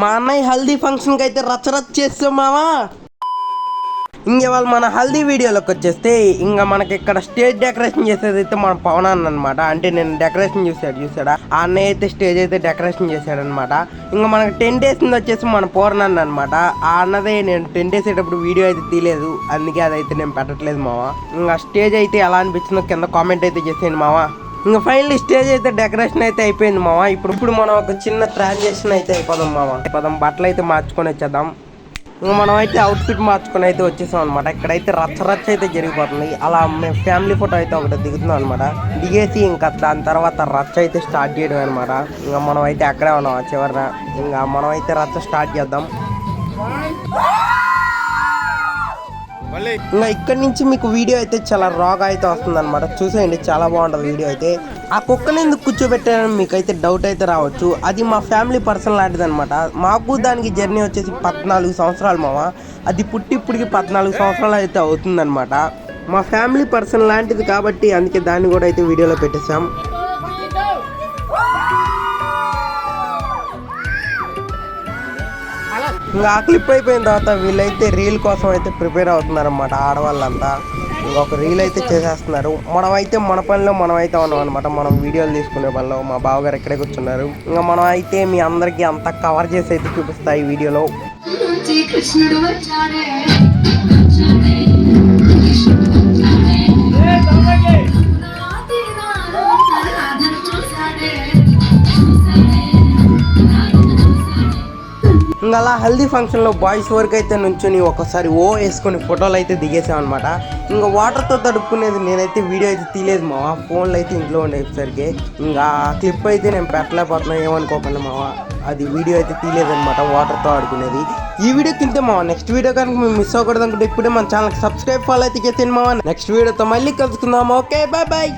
మా అన్నయ్య హల్దీ ఫంక్షన్కి అయితే రచ్చరచ్చ చేస్తాం మావా. ఇంకెవాళ్ళు మన హల్దీ వీడియోలోకి వచ్చేస్తే ఇంకా మనకి ఇక్కడ స్టేజ్ డెకరేషన్ చేసేది అయితే మన పవన్ అన్న అనమాట. అంటే నేను డెకరేషన్ చూసాడా ఆ అన్నయ్య అయితే స్టేజ్ అయితే డెకరేషన్ చేశాడనమాట. ఇంకా మనకి 10 days వచ్చేసి మన పూర్ణ అన్న అనమాట. ఆ అన్నదే నేను 10 days వేసేటప్పుడు వీడియో అయితే తీయలేదు, అందుకే అదైతే నేను పెట్టట్లేదు మావా. ఇంకా స్టేజ్ అయితే ఎలా అనిపించిందో కింద కామెంట్ అయితే చేసేయండి మావా. ఇంకా ఫైనల్ స్టేజ్ అయితే డెకరేషన్ అయితే అయిపోయింది మావా. ఇప్పుడు మనం ఒక చిన్న ట్రాన్సాక్షన్ అయితే అయిపోదాం మావా. బట్టలు అయితే మార్చుకొని వచ్చేద్దాం. ఇంకా మనం అయితే అవుట్ఫిట్ మార్చుకొని అయితే వచ్చేసాం అనమాట. ఇక్కడైతే రచ్చ అయితే జరిగిపోతుంది. అలా మేము ఫ్యామిలీ ఫోటో అయితే ఒకటి దిగుతున్నాం అనమాట. దిగేసి ఇంకా దాని తర్వాత రచ్చ అయితే స్టార్ట్ చేయడం అనమాట. ఇంకా మనం అయితే అక్కడే ఉన్నాం చివరిన. ఇంకా మనం అయితే రచ్చ స్టార్ట్ చేద్దాం. ఇంకా ఇక్కడి నుంచి మీకు వీడియో అయితే చాలా రాగా అయితే వస్తుంది అనమాట. చూసేయండి, చాలా బాగుంటుంది వీడియో అయితే. ఆ కుక్కని ఎందుకు కూర్చోబెట్టారని మీకు అయితే డౌట్ అయితే రావచ్చు. అది మా ఫ్యామిలీ పర్సన్ లాంటిది అనమాట. మాకు దానికి జర్నీ వచ్చేసి 14 సంవత్సరాలు మావా. అది ఇప్పటికి 14 సంవత్సరాలు అయితే అవుతుందన్నమాట. మా ఫ్యామిలీ పర్సన్ లాంటిది కాబట్టి అందుకే దాన్ని కూడా అయితే వీడియోలో పెట్టేసాం. ఇంకా ఆ క్లిప్ అయిపోయిన తర్వాత వీళ్ళైతే రీల్ కోసం అయితే ప్రిపేర్ అవుతున్నారన్నమాట. ఆడవాళ్ళంతా ఇంకొక రీల్ అయితే చేసేస్తున్నారు. మనమైతే మన పనిలో మనమైతే ఉన్నాం అనమాట. మనం వీడియోలు తీసుకునే పనిలో మా బావగారు ఎక్కడే కూర్చున్నారు. ఇంకా మనం అయితే మీ అందరికీ అంతా కవర్ చేసి అయితే చూపిస్తాయి ఈ వీడియోలో. ఇంకా అలా హల్దీ ఫంక్షన్లో బాయ్స్ వరకు అయితే నుంచుని ఒకసారి వేసుకొని ఫోటోలు అయితే దిగేసాం అనమాట. ఇంకా వాటర్తో తడుపుకునేది నేనైతే వీడియో అయితే తీయలేదు మావా. ఫోన్లో అయితే ఇంట్లో ఉండేసరికి ఇంకా క్లిప్ అయితే నేను పెట్టలేకపోతున్నా, ఏమనుకోకుండా మావా. అది వీడియో అయితే తీయలేదనమాట వాటర్తో ఆడుకునేది. ఈ వీడియో కింద మావా నెక్స్ట్ వీడియో కనుక మేము మిస్ అవ్వకూడదు అనుకుంటే ఇప్పుడే మన ఛానల్కి సబ్స్క్రైబ్ ఫాలో అయితే చేసేయండి మావా. నెక్స్ట్ వీడియోతో మళ్ళీ కలుసుకుందాం. Okay, bye bye.